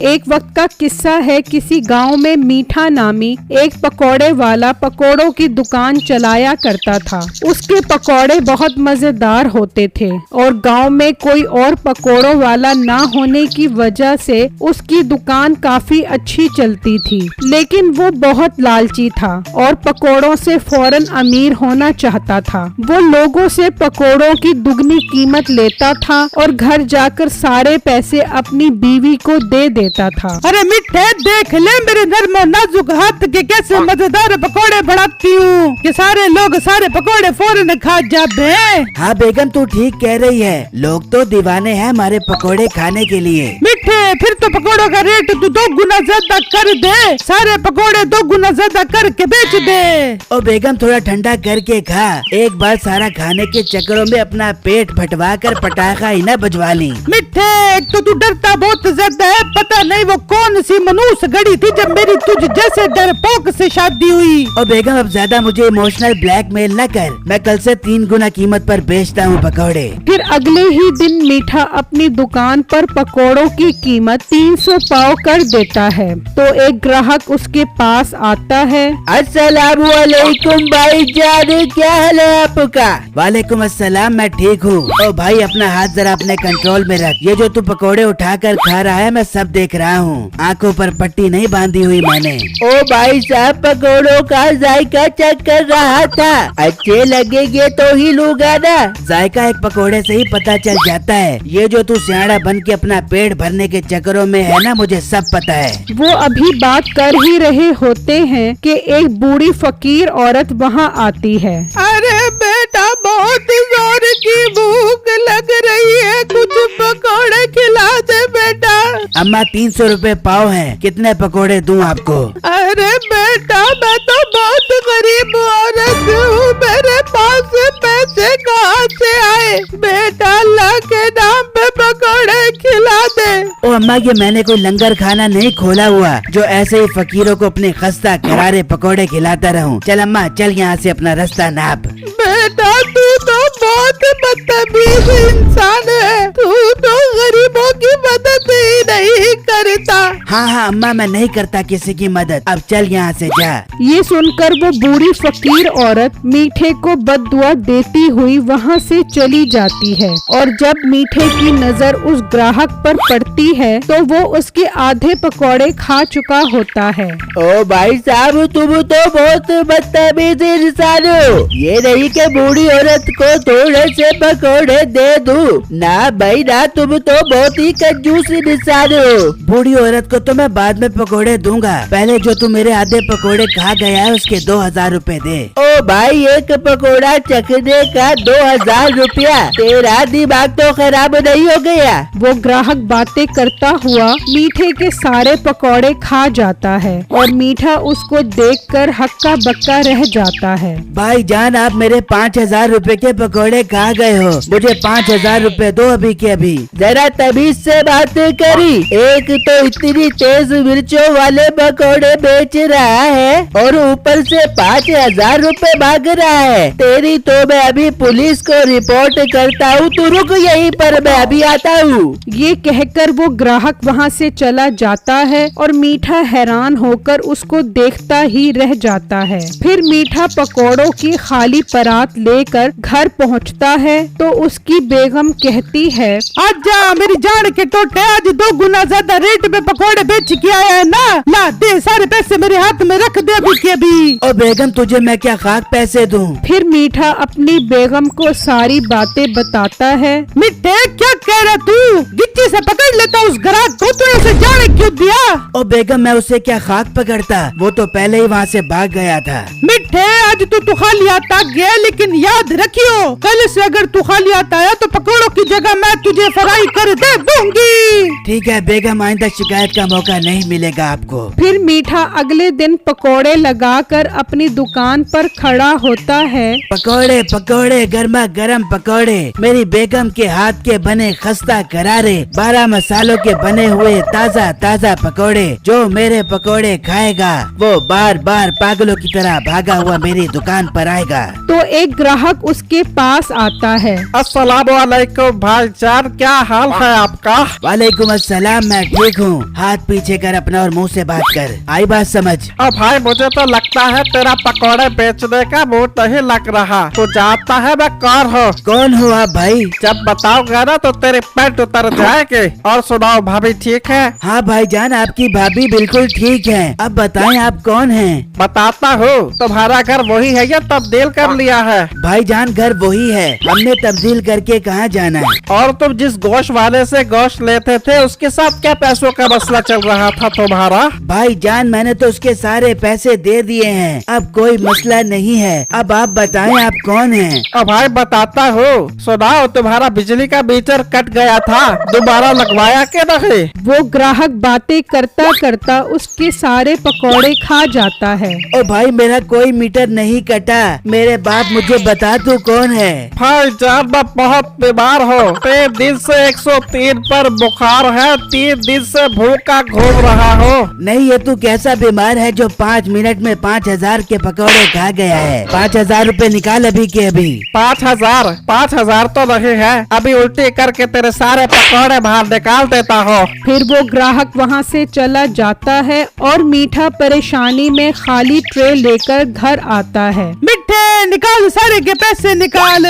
एक वक्त का किस्सा है। किसी गांव में मीठा नामी एक पकौड़े वाला पकौड़ों की दुकान चलाया करता था। उसके पकौड़े बहुत मजेदार होते थे और गांव में कोई और पकौड़ों वाला ना होने की वजह से उसकी दुकान काफी अच्छी चलती थी। लेकिन वो बहुत लालची था और पकौड़ों से फौरन अमीर होना चाहता था। वो लोगों से पकौड़ों की दुगनी कीमत लेता था और घर जाकर सारे पैसे अपनी बीवी को दे देता था। अरे मिठे, देख ले मेरे नर्म और नाजुक हाथ के कैसे मजेदार पकोड़े बनाती हूँ कि सारे लोग सारे पकोड़े फौरन खा जाते हैं। हाँ बेगम, तू ठीक कह रही है। लोग तो दीवाने हैं हमारे पकोड़े खाने के लिए। मिठे, फिर तो पकोड़ों का रेट तू 2 गुना ज्यादा कर दे। सारे पकोड़े 2 गुना ज्यादा करके बेच दे। ओ बेगम, थोड़ा ठंडा करके खा। एक बार सारा खाने के चक्करों में अपना पेट फटवा कर पटाखा ही न बजवा ली। मिठे, एक तो तू डरता बहुत ज्यादा है। पता नहीं वो कौन सी मनुष्य घड़ी थी जब मेरी तुझ जैसे डरपोक से शादी हुई। और बेगम, अब ज्यादा मुझे इमोशनल ब्लैकमेल न कर। मैं कल से 3 गुना कीमत पर बेचता हूँ पकौड़े। फिर अगले ही दिन मीठा अपनी दुकान पर पकौड़ों की कीमत 300 पाव कर देता है। तो एक ग्राहक उसके पास आता है। अस्सलामुअलैकुम भाईजान, क्या हाल है आपका? वालेकुम अस्सलाम, मैं ठीक हूँ। ओ भाई, अपना हाथ जरा अपने कंट्रोल में रख। ये जो तू पकौड़े उठाकर खा रहा है मैं सब देख रहा हूँ। आंखों पर पट्टी नहीं बांधी हुई मैंने। ओ भाई साहब, पकौड़ों का जायका चेक कर रहा था। अच्छे लगेंगे तो ही लूंगा ना। जायका एक पकौड़े से ही पता चल जाता है। ये जो तू सियाड़ा बन के अपना पेट भरने के चक्करों में है ना, मुझे सब पता है। वो अभी बात कर ही रहे होते हैं कि एक बूढ़ी फकीर औरत वहाँ आती है। अरे बेटा, बहुत जोर की भूख लग रही है, कुछ पकोड़े खिला दे बेटा। अम्मा, 300 रुपए पाव हैं। कितने पकोड़े दूं आपको? अरे बेटा, मैं तो बहुत गरीब औरत हूँ, मेरे पास पैसे कहाँ से आए? बेटा, अल्लाह के नाम पे पकोड़े खिला दे। ओ अम्मा, ये मैंने कोई लंगर खाना नहीं खोला हुआ जो ऐसे ही फकीरों को अपने खस्ता करारे पकोड़े खिलाता रहूं। चल अम्मा, चल यहाँ से अपना रास्ता नाप। बेटा, तू तो बहुत बदतमीज इंसान है। तू तो गरीबों की मदद ही नहीं करता। हाँ हाँ अम्मा, मैं नहीं करता किसी की मदद। अब चल यहाँ से जा। ये सुनकर वो बूढ़ी फकीर औरत मीठे को बद्दुआ देती हुई वहाँ से चली जाती है। और जब मीठे की नजर उस ग्राहक पर पड़ती है तो वो उसके आधे पकौड़े खा चुका होता है। ओ भाई साहब, तुम तो बहुत बदतमीज इंसान हो। ये नहीं कि बूढ़ी औरत को थोड़े से पकौड़े दे दूं। ना भाई ना, तुम तो बहुत ही कंजूस इंसान हो। बूढ़ी औरत को तो मैं बाद में पकौड़े दूंगा। पहले जो तू मेरे आधे पकौड़े खा गया है उसके 2000 रुपए दे। ओ भाई, एक पकौड़ा चखने का 2000 रुपया? तेरा दिमाग तो खराब नहीं हो गया? वो ग्राहक बातें करता हुआ मीठे के सारे पकौड़े खा जाता है और मीठा उसको देखकर हक्का बक्का रह जाता है। भाई जान, आप मेरे 5000 रुपए के पकौड़े खा गए हो। मुझे 5000 रुपए दो अभी के अभी। जरा तमीज से बात करी। एक तो इतनी तेज मिर्चों वाले पकौड़े बेच रहा है और ऊपर से 5000 रुपए मांग रहा है। तेरी तो मैं अभी पुलिस को रिपोर्ट करता हूँ। तू रुक यहीं पर, मैं अभी आता हूँ। ये कहकर वो ग्राहक वहाँ से चला जाता है और मीठा हैरान होकर उसको देखता ही रह जाता है। फिर मीठा पकौड़ों की खाली परात लेकर घर पहुँचता है तो उसकी बेगम कहती है, आजा मेरी जान के टोटे, आज 2 गुना ज्यादा रेट में पकोड़े बेच के आया है ना। ला दे, सारे पैसे मेरे हाथ में रख दे अभी के अभी। ओ बेगम, तुझे मैं क्या खाक पैसे दूं? फिर मीठा अपनी बेगम को सारी बातें बताता है। मिठे, क्या कह रहा तू? गिट्टी से पकड़ लेता उस ग्राहक को, तू ऐसे जाने क्यों दिया? ओ बेगम, मैं उसे क्या खाक पकड़ता? वो तो पहले ही वहाँ से भाग गया था। मिठे, आज तू खाली आता गया, लेकिन याद रखियो कल से अगर तू खाली आता है तो पकौड़ों की जगह मैं तुझे फ्राई कर दे दूंगी। ठीक है बेगम, आइंदा शिकायत का मौका नहीं मिलेगा आपको। फिर मीठा अगले दिन पकौड़े लगाकर अपनी दुकान पर खड़ा होता है। पकौड़े पकौड़े, गर्मा गर्म पकौड़े, मेरी बेगम के हाथ के बने खस्ता करारे, 12 मसालों के बने हुए ताज़ा ताज़ा पकौड़े। जो मेरे पकोड़े खाएगा वो बार बार पागलों की तरह भागा हुआ मेरी दुकान पर आएगा। तो एक ग्राहक उसके पास आता है। अस्सलाम वालेकुम भाईजान, क्या हाल है आपका? वालेकुम अस्सलाम, मैं ठीक हूँ। हाथ पीछे कर अपना और मुंह से बात कर। आई बात समझ? अब भाई मुझे तो लगता है तेरा पकोड़े बेचने का मुंह नहीं लग रहा। तू जानता है मैं कौन हूँ? कौन हो आप भाई? जब बताऊंगा ना तो तेरे पेट उतर जाएंगे। और सुनाओ भाभी ठीक है? हाँ भाईजान, आपकी भाभी बिल्कुल ठीक है। अब बताएं आप कौन हैं? बताता हूँ। तुम्हारा घर वही है या तब्दील कर लिया है? भाईजान घर वही है, हमने तब्दील करके कहाँ जाना है। और तुम जिस गोश्त वाले से गोश्त लेते थे उसके साथ क्या पैसों का मसला चल रहा था तुम्हारा? भाईजान मैंने तो उसके सारे पैसे दे दिए हैं, अब कोई मसला नहीं है। अब आप बताएं आप कौन हैं? अब भाई बताता हूँ। सुनाओ, तुम्हारा बिजली का मीटर कट गया था, दोबारा लगवाया के नहीं? वो ग्राहक बातें करता करता उसके सारे पकोड़े खा जाता है। ओ भाई मेरा कोई मीटर नहीं कटा, मेरे बाप मुझे बता तू कौन है? भाईजान मैं बहुत बीमार हूँ। 3 दिन से 103 पर बुखार है, 3 दिन से भूखा घूम रहा हूँ। नहीं, ये तू कैसा बीमार है जो 5 मिनट में 5000 के पकौड़े खा गया है? 5000 रूपए निकाल अभी के अभी। 5,000 तो नहीं है, अभी उल्टी करके तेरे सारे पकौड़े बाहर निकाल देता हूँ। फिर वो ग्राहक वहाँ से चला जाता है और मीठा परेशानी में खाली ट्रे लेकर घर आता है। मिठे निकाल, सारे के पैसे निकाल।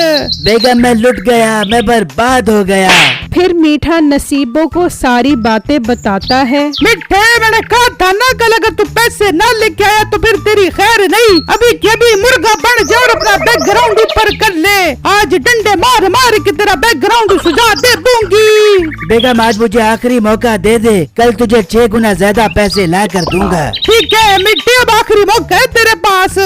बेगम मैं लुट गया, मैं बर्बाद हो गया। फिर मीठा नसीबों को सारी बातें बताता है। मिठे मैंने कहा था ना, कल अगर तू पैसे न लेके आया तो फिर तेरी खैर नहीं। अभी के अभी मुर्गा बन जा और अपना बैकग्राउंड ऊपर कर ले। आज डंडे मार मार के तेरा बैकग्राउंड सुझा दे दूंगी। बेगम आज मुझे आखिरी मौका दे दे, कल तुझे 6 गुना ज्यादा पैसे ला कर दूंगा। ठीक है मिठे, अब आखिरी मौका है तेरे पास।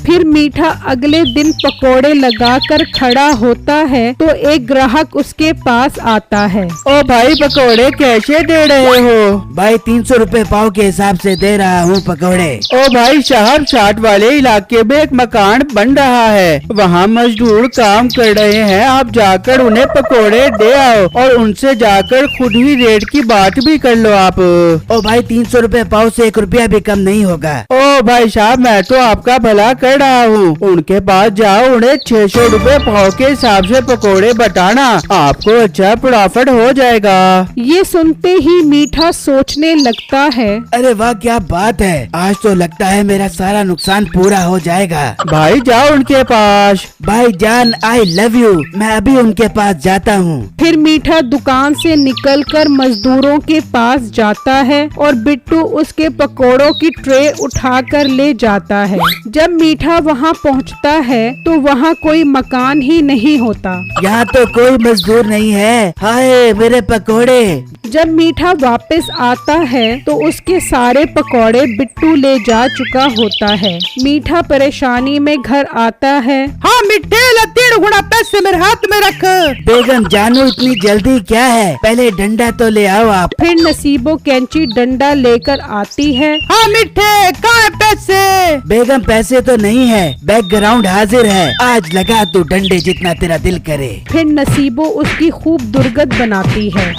फिर मीठा अगले दिन पकोड़े लगाकर खड़ा होता है तो एक ग्राहक उसके पास आता है। ओ भाई पकोड़े कैसे दे रहे हो? भाई 300 रूपए पाव के हिसाब से दे रहा हूँ पकोड़े। ओ भाई साहब, 60 वाले इलाके में एक मकान बन रहा है, वहाँ मजदूर काम कर रहे हैं, आप जाकर उन्हें पकोड़े दे आओ और उनसे जाकर खुद ही रेट की बात भी कर लो आप। ओ भाई 300 रूपए पाव से 1 रुपया भी कम नहीं होगा। ओ भाई साहब, मैं तो आपका भला कर रहा हूँ, उनके पास जाओ, उन्हें 600 रूपए पाव के हिसाब से पकोड़े बताना, आपको अच्छा प्रॉफिट हो जाएगा। ये सुनते ही मीठा सोचने लगता है। अरे वाह क्या बात है, आज तो लगता है मेरा सारा नुकसान पूरा हो जाएगा। भाई जाओ उनके पास। भाई जान आई लव यू, मैं अभी उनके पास जाता हूँ। फिर मीठा दुकान से निकलकर मजदूरों के पास जाता है और बिट्टू उसके पकोड़ों की ट्रे उठाकर ले जाता है। जब मीठा वहाँ पहुँचता है तो वहाँ कोई मकान ही नहीं होता। यहाँ तो कोई मजदूर नहीं है। हाय मेरे पकोड़े। जब मीठा वापस आता है तो उसके सारे पकोड़े बिट्टू ले जा चुका होता है। मीठा परेशानी में घर आता है। हाँ मिठे, 3 गुना पैसे मेरे हाथ में रख। बेगम जानू इतनी जल्दी क्या है, पहले डंडा तो ले आओ आप। फिर नसीबो कैंची डंडा लेकर आती है। हाँ मिठे, कहाँ है पैसे? बेगम पैसे तो नहीं है, बैकग्राउंड हाजिर है, आज लगा तू डंडे जितना तेरा दिल करे। फिर नसीबो उसकी खूब दुर्गत बनाती है।